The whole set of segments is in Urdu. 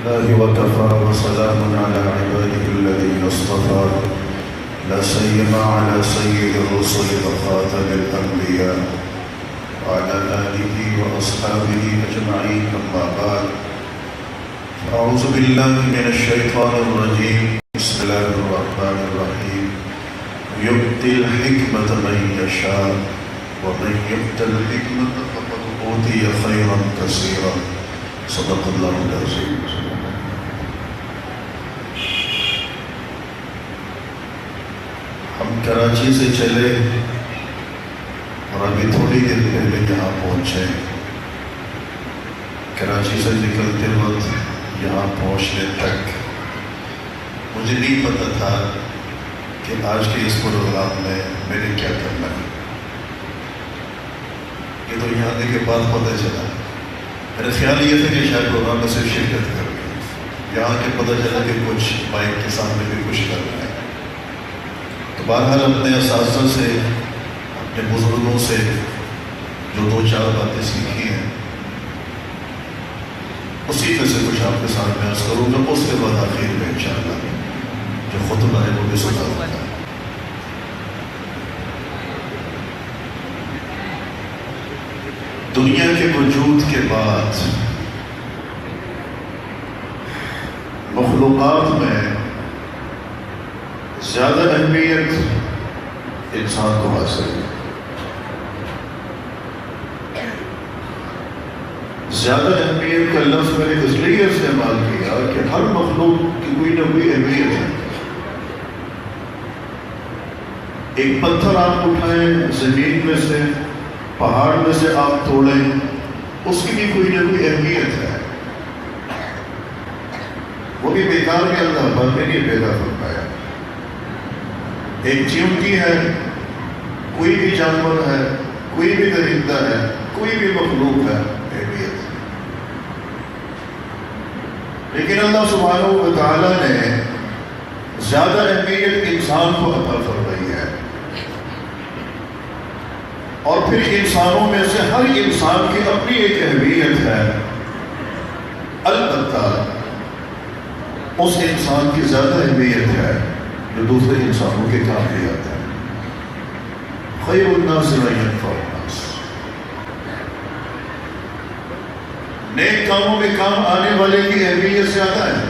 لله وكفى وسلام على عباده الذين اصطفى لا سيما على سيد الرسل وخاتم الأنبياء وعلى آله وأصحابه أجمعين أما بعد أعوذ بالله من الشيطان الرجيم بسم الله الرحمن الرحيم يؤتي الحكمة من يشاء ومن يؤت الحكمة فقد أوتي خيرا كثيرا صدق الله العظيم. ہم کراچی سے چلے اور ابھی تھوڑی دیر پہلے یہاں پہنچے. کراچی سے نکلتے وقت یہاں پہنچنے تک مجھے نہیں پتا تھا کہ آج کے اس پروگرام میں میں نے کیا کرنا ہے. یہ تو یہاں آنے کے بعد پتہ چلا. میرا خیال یہ تھا کہ شاید پروگرام میں صرف شرکت کر گئی. یہاں کے پتہ چلا کہ کچھ مائک کے سامنے بھی کچھ کرنا ہے. تو بہرحال اپنے اساتذہ سے اپنے بزرگوں سے جو دو چار باتیں سیکھی ہیں اسی میں سے کچھ آپ کے سامنے عرض کروں گا. اس کے بعد آخر میں انشاءاللہ جو خطبہ ہے وہ بھی سنا ہوتا ہے. دنیا کے وجود کے بعد مخلوقات میں زیادہ اہمیت انسان کو حاصل ہے. زیادہ اہمیت کا لفظ میں نے اس لیے استعمال کیا کہ ہر مخلوق کی کوئی نہ کوئی اہمیت ہے. ایک پتھر آپ اٹھائیں زمین میں سے، پہاڑ میں سے آپ توڑیں، اس کی بھی کوئی نہ کوئی اہمیت ہے. وہ بھی بیکار میں اللہ پاک نے نہیں پیدا فرمایا. ایک چیونٹی ہے، کوئی بھی جانور ہے، کوئی بھی درندہ ہے، کوئی بھی مخلوق ہے، اہمیت. لیکن اللہ سبحانہ و تعالیٰ نے زیادہ اہمیت انسان کو عطا فرمائی ہے. اور پھر انسانوں میں سے ہر انسان کی اپنی ایک اہمیت ہے. البتہ اس انسان کی زیادہ اہمیت ہے جو دوسرے انسانوں کے کام لے آتا ہے. خیر الناس من ينفع الناس. نیک کاموں میں کام آنے والے کی اہمیت زیادہ ہے.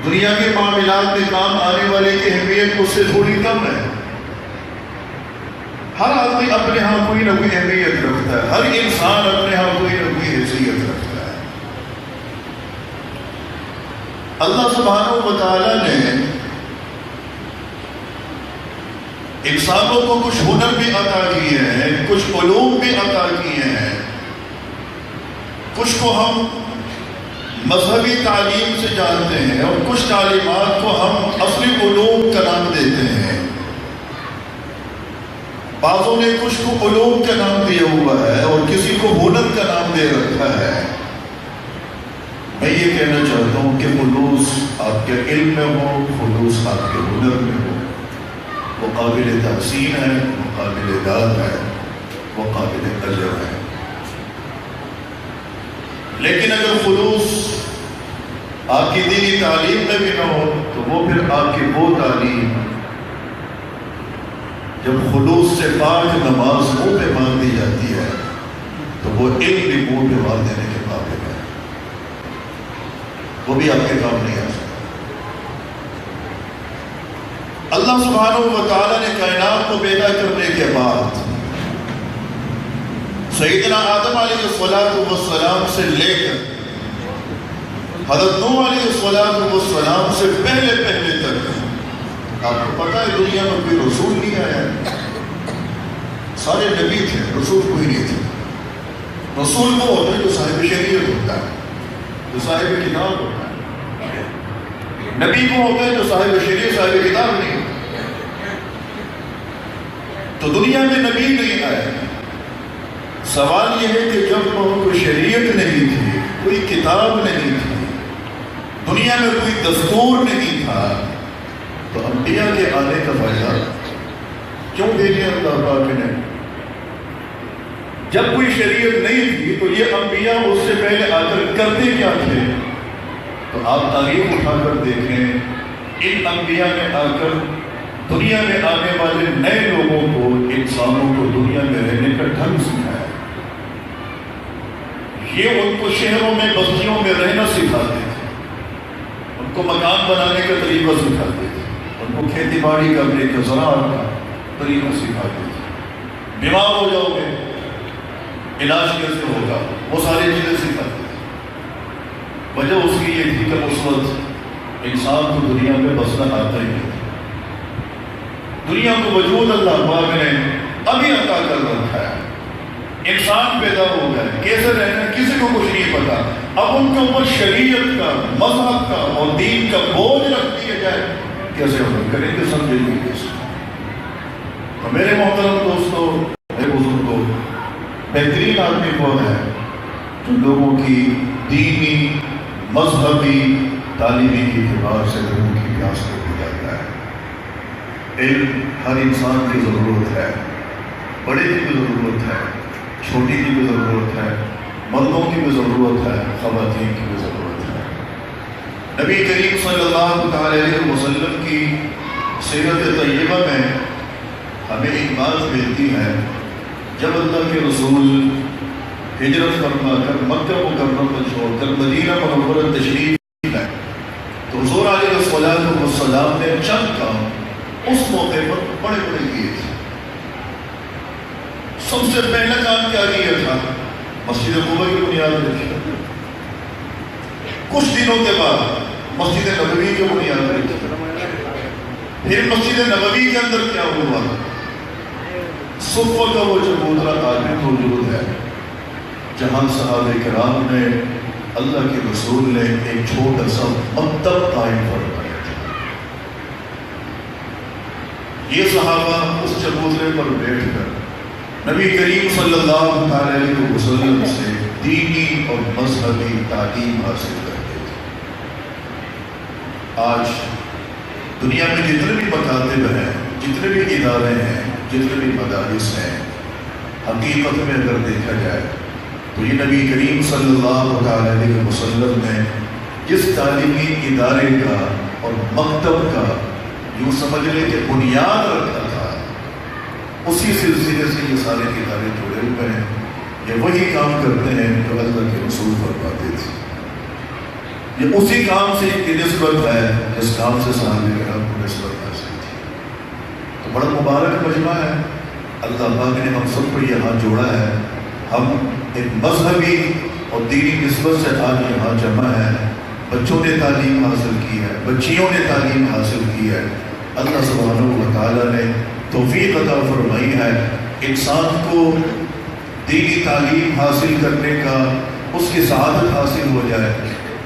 دنیا کے معاملات میں کام آنے والے کی اہمیت اس سے تھوڑی کم ہے. ہر آدمی اپنے ہاں کوئی نہ کوئی اہمیت رکھتا ہے. ہر انسان اپنے ہاں کوئی نہ کوئی حیثیت رکھتا ہے. اللہ سبحانہ و تعالیٰ نے انسانوں کو کچھ ہنر بھی عطا کیے ہیں، کچھ علوم بھی عطا کیے ہیں. کچھ کو ہم مذہبی تعلیم سے جانتے ہیں اور کچھ تعلیمات کو ہم اصلی علوم کا نام دیتے ہیں. بعضوں نے کچھ کو علوم کا نام دیا ہوا ہے اور کسی کو ہنر کا نام دے رکھا ہے. میں یہ کہنا چاہتا ہوں کہ خلوص آپ کے علم میں ہو، خلوص آپ کے ہنر میں ہو، وہ قابل تحسین ہے، وہ قابل داد ہے، وہ قابل اجر ہے. لیکن اگر خلوص آپ کی دینی تعلیم میں بھی نہ ہو تو وہ پھر آپ کی وہ تعلیم جب خلوص سے پاک نماز منہ پہ مار دی جاتی ہے تو وہ علم بھی منہ پہ مار دینے کے قابل ہے. وہ بھی آپ کے کام نہیں آ سکتا. اللہ سبحانہ و تعالیٰ نے کائنات کو پیدا کرنے کے بعد سیدنا آدم علیہ السلام سے لے کر حضرت نوح علیہ السلام سے پہلے تک آپ کو پتا ہے دنیا میں کوئی رسول نہیں آیا. سارے نبی تھے، رسول کوئی نہیں تھے. رسول وہ ہوتا ہے جو صاحب شریعت ہوتا ہے، جو صاحب کتاب ہوتا ہے. نبی وہ ہوتا ہے جو صاحب شریعت صاحب کتاب نہیں. تو دنیا میں نبی نہیں آئے. سوال یہ ہے کہ جب کوئی شریعت نہیں تھی، کوئی کتاب نہیں تھی، دنیا میں کوئی دستور نہیں تھا، تو انبیاء کے آنے کا فائدہ کیوں بھیجے اللہ پاک نے؟ جب کوئی شریعت نہیں تھی تو یہ انبیاء اس سے پہلے آ کر کرتے کیا تھے؟ تو آپ تاریخ اٹھا کر دیکھیں، ان انبیاء نے آ کر دنیا میں آنے والے نئے لوگوں کو، انسانوں کو دنیا میں رہنے کا ڈھنگ سکھایا۔ یہ ان کو شہروں میں بستیوں میں رہنا سکھاتے تھے، ان کو مکان بنانے کا طریقہ سکھاتے تھے، ان کو کھیتی باڑی کرنے کا، زراعت کا طریقہ سکھاتے تھے۔ بیمار ہو جاؤ گے، علاج کیسے ہوگا، وہ ساری چیزیں سکھاتے تھے۔ وجہ اس کی یہ تھی کہ اس وقت انسان کو دنیا میں بسنا آتا ہی نہیں، دنیا کو وجود اللہ پاک نے ابھی عطا کر رکھا ہے۔ انسان پیدا ہو گئے، کیسے رہنا کسی کو کچھ نہیں پتا۔ اب ان کے اوپر شریعت کا، مذہب کا اور دین کا بوجھ رکھ دیا جائے، کیسے عمل کریں گے، سمجھیں گے کیسے؟ اور میرے محترم دوستو، میرے بزرگوں، بہترین آدمی وہ ہے جو لوگوں کی دینی، مذہبی، تعلیمی اعتبار سے لوگوں کی پیاس کو بجھاتا ہے۔ علم ہر انسان کی ضرورت ہے، بڑے کی بھی ضرورت ہے، چھوٹی کی بھی ضرورت ہے، مردوں کی بھی ضرورت ہے، خواتین کی بھی ضرورت ہے۔ نبی کریم صلی اللہ علیہ وسلم کی سیرت طیبہ میں ہمیں ایک بات ملتی ہے، جب اللہ کے رسول ہجرت فرما کر مکہ مکرمہ کو چھوڑ کر مدینہ منورہ تشریف لائے تو حضور علیہ السلام نے چند کام اس موقع پر بڑے بڑے کیے تھے۔ سب سے پہلا کام کیا کیا تھا؟ مسجد قباء کی بنیاد رکھی۔ کچھ دنوں کے بعد مسجد نبوی کی بنیاد رکھی۔ پھر مسجد نبوی کے اندر کیا ہوا؟ صفہ کا وہ چبوترا آدمی موجود ہے جہاں صحابہ کرام نے، اللہ کے رسول نے ایک چھوٹا سا مکتب قائم فرمایا تھا۔ یہ صحابہ اس چبوترے پر بیٹھ کر نبی کریم صلی اللہ علیہ وسلم سے دینی اور مذہبی تعلیم حاصل کرتے تھے۔ آج دنیا میں جتنے بھی مکاتب ہیں، جتنے بھی ادارے ہیں، جتنے بھی مدارس ہیں، حقیقت میں اگر دیکھا جائے تو یہ نبی کریم صلی اللہ علیہ وسلم نے جس تعلیمی ادارے کا اور مکتب کا یوں سمجھ لے کہ بنیاد رکھا تھا، اسی سلسلے سے یہ سارے ادارے جڑے ہوئے ہیں۔ یہ وہی کام کرتے ہیں جو اللہ کے رسول فرماتے تھے، یہ اسی کام سے کی نسبت ہے جس کام سے صحابہ کرام کو نسبت حاصل تھی۔ تو بڑا مبارک مجمع ہے، اللہ پاک نے ہم سب کو یہاں جوڑا ہے۔ ہم ایک مذہبی اور دینی نسبت سے آج یہاں جمع ہے۔ بچوں نے تعلیم حاصل کی ہے، بچیوں نے تعلیم حاصل کی ہے۔ اللہ سبحانہ و تعالیٰ نے توفیق عطا فرمائی ہے انسان کو دینی تعلیم حاصل کرنے کا، اس کی سعادت حاصل ہو جائے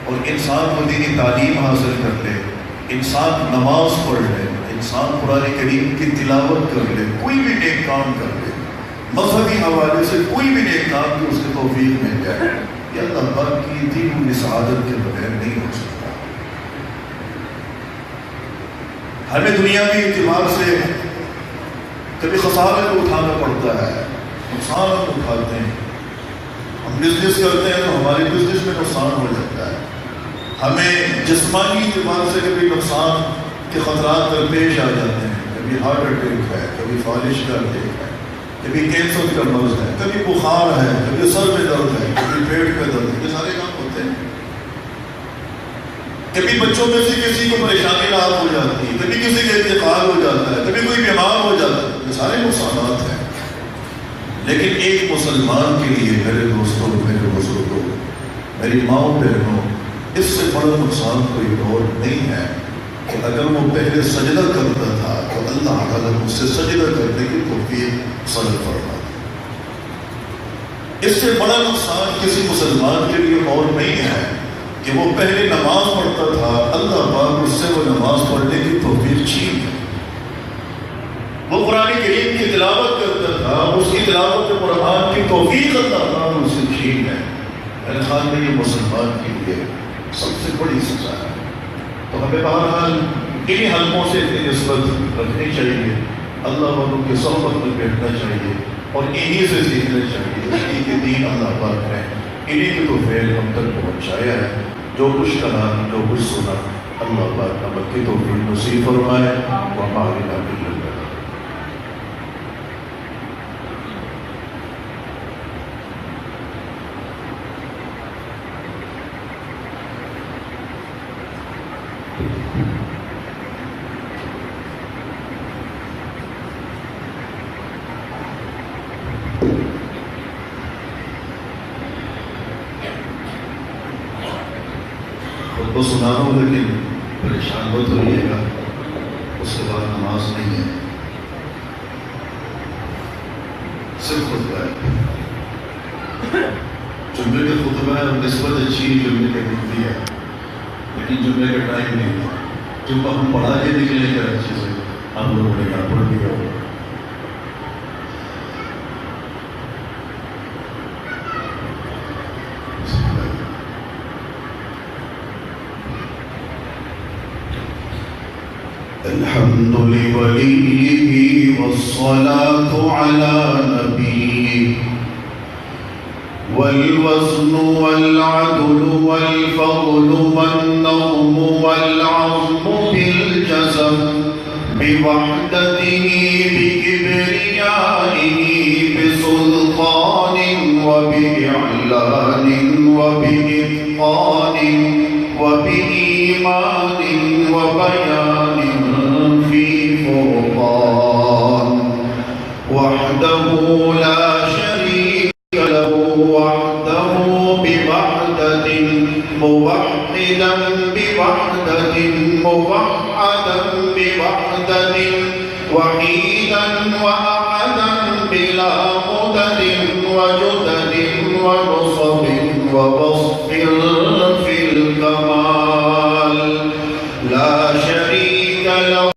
اور انسان کو دینی تعلیم حاصل کر لے، انسان نماز پڑھ لے، انسان قرآن کریم کی تلاوت کر لے، کوئی بھی نیک کام کر لے، مذہبی حوالے سے کوئی بھی نیک کام کی اس کی توفیق مل جائے، یہ اللہ پاک کی دی ہوئی سعادت کے بغیر نہیں ہو سکتا۔ ہمیں دنیاوی اعتبار سے کبھی خسارے کو اٹھانا پڑتا ہے، نقصان ہم اٹھاتے ہیں۔ ہم بزنس کرتے ہیں تو ہمارے بزنس میں نقصان ہو جاتا ہے، ہمیں جسمانی اعتبار سے کبھی نقصان کے خطرات درپیش آ جاتے ہیں، کبھی ہارٹ اٹیک ہے، کبھی فالش کا اٹیک ہے، کبھی کینسر کا مرض ہے، کبھی بخار ہے، کبھی سر میں درد ہے، کبھی پیٹ میں درد ہے، یہ سارے کام ہوتے ہیں۔ کبھی بچوں میں سے کسی کو پریشانی لاحق ہو جاتی ہے، کبھی کسی کا انتقال ہو جاتا ہے، کبھی کوئی بیمار ہو جاتا ہے، یہ سارے نقصانات ہیں۔ لیکن ایک مسلمان کے لیے میرے دوستوں، میرے بزرگوں، میری ماؤں بہنوں، اس سے بڑا نقصان کوئی اور نہیں ہے کہ اگر وہ پہلے سجدہ کرتا تھا تو اللہ تعالیٰ اس سے سجدہ کرنے کی توفیق صدر فرماتا۔ اس سے بڑا نقصان کسی مسلمان کے لیے اور نہیں ہے کہ وہ پہلے نماز پڑھتا تھا، اللہ پاک اس سے وہ نماز پڑھنے کی توفیق چھین ہے۔ وہ قرآن کریم کی تلاوت کرتا تھا، اس کی تلاوت قرآن کی توفیق اللہ پاک اس سے چھین ہے۔ میرے خیال میں یہ مسلمان کے لیے سب سے بڑی سزا ہے۔ تو ہمیں بہرحال انہی حلقوں سے اتنی نسبت رکھنی چاہیے، اللہ والوں کی صحبت میں بیٹھنا چاہیے، اور انہی سے سیکھنا چاہیے. انہی کے دین اللہ پاک نے انہی کے تو فعل ہم تک پہنچایا ہے. جو کچھ کہا جو کچھ سنا اللہ پاک عمل کی توفیق نصیب فرمائے. وما علینا الا البلاغ. خود کو سنا رہا ہوں لیکن پریشان مت ہوئیے گا. اس کے بعد نماز نہیں ہے, صرف خطبہ ہے. جمعے کا خطبہ ہے اور نسبت اچھی جمعے کے دن ہے, لیکن جمعے کا ٹائم نہیں ہے. جمعہ ہم پڑھا کے نکلیں گے اچھے سے, آپ لوگوں نے کہا پڑھ دیا ہوگا. الحمد لوليه والصلاة على نبيه والوزن والعدل والفضل والنظم والعظم بالجزم بوحدته بكبريائه بسلطان وبإعلان وبإتقان وبإيمان وبيان في فرقان وحده لا شريك له وحده بوحدة موحدا بوحدة موحدا بوحدة وحيدا وأحدا بلا مدد وجدد ونصب ووصف في الكمال لا شريك له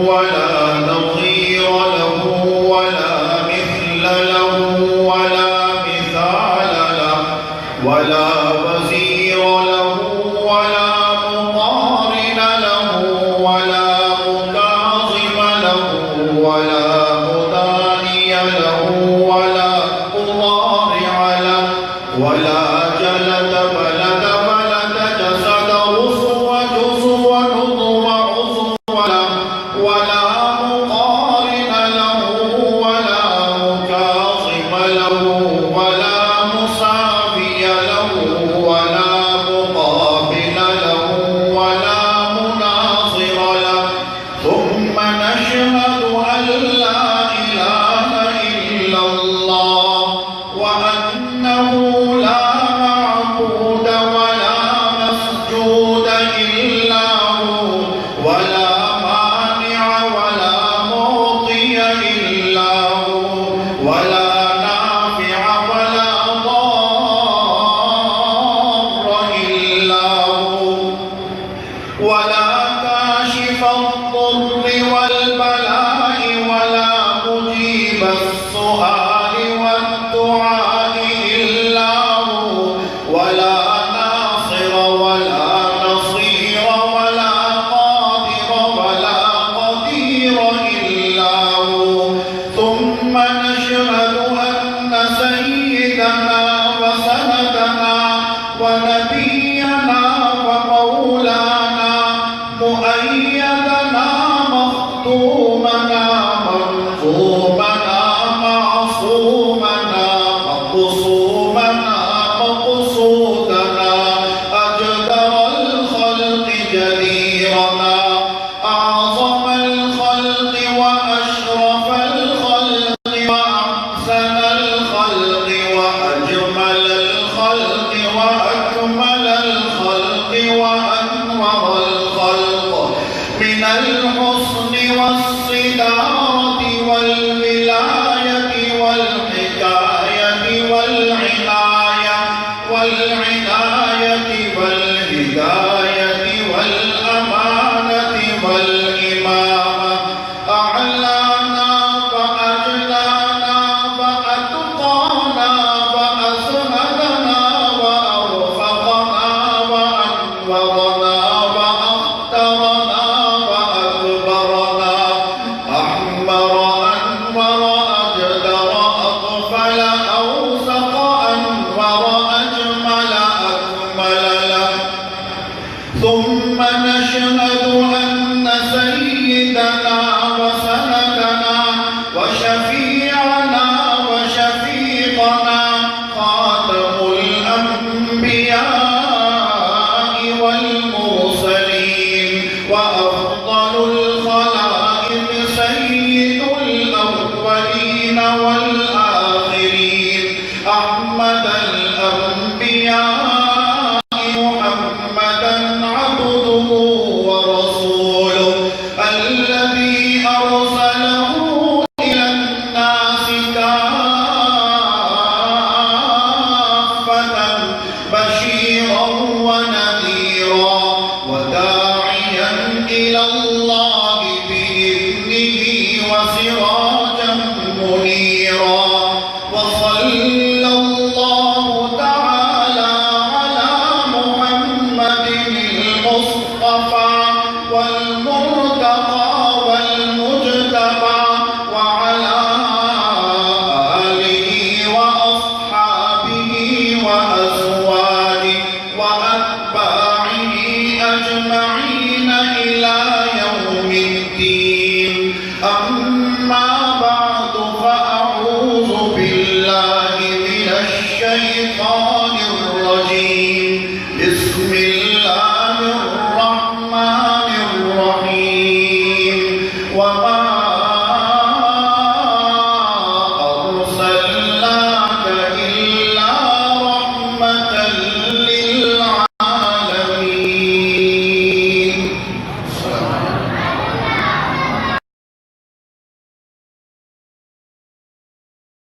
ولا نظير له ولا مثل له ولا مثال له ولا وزير له ولا مقارن له ولا مكاظم له ولا مداني له ولا مضارع له ولا جلد بلد ثم نشهد أن سيدنا وسندنا وشفيعنا وشفيقنا خاتم الأنبياء والمرسلين وأفضل الخلائق سيد الأولين والآخرين أحمد الأنبياء محمدا عبده ورسوله الذي أرسله إلى الناس كافة بشيرا ونذيرا وداعيا إلى الله بإذنه وسراجا منيرا وصلى الله تعالى على محمد المصطفى والمرتقى والمجتبى وعلى آله وأصحابه وأزواجه وأتباعه أجمعين إلى يوم الدين أما بعد فأعوذ بالله من الشيطان الرجيم بسم الله الرحمن الرحيم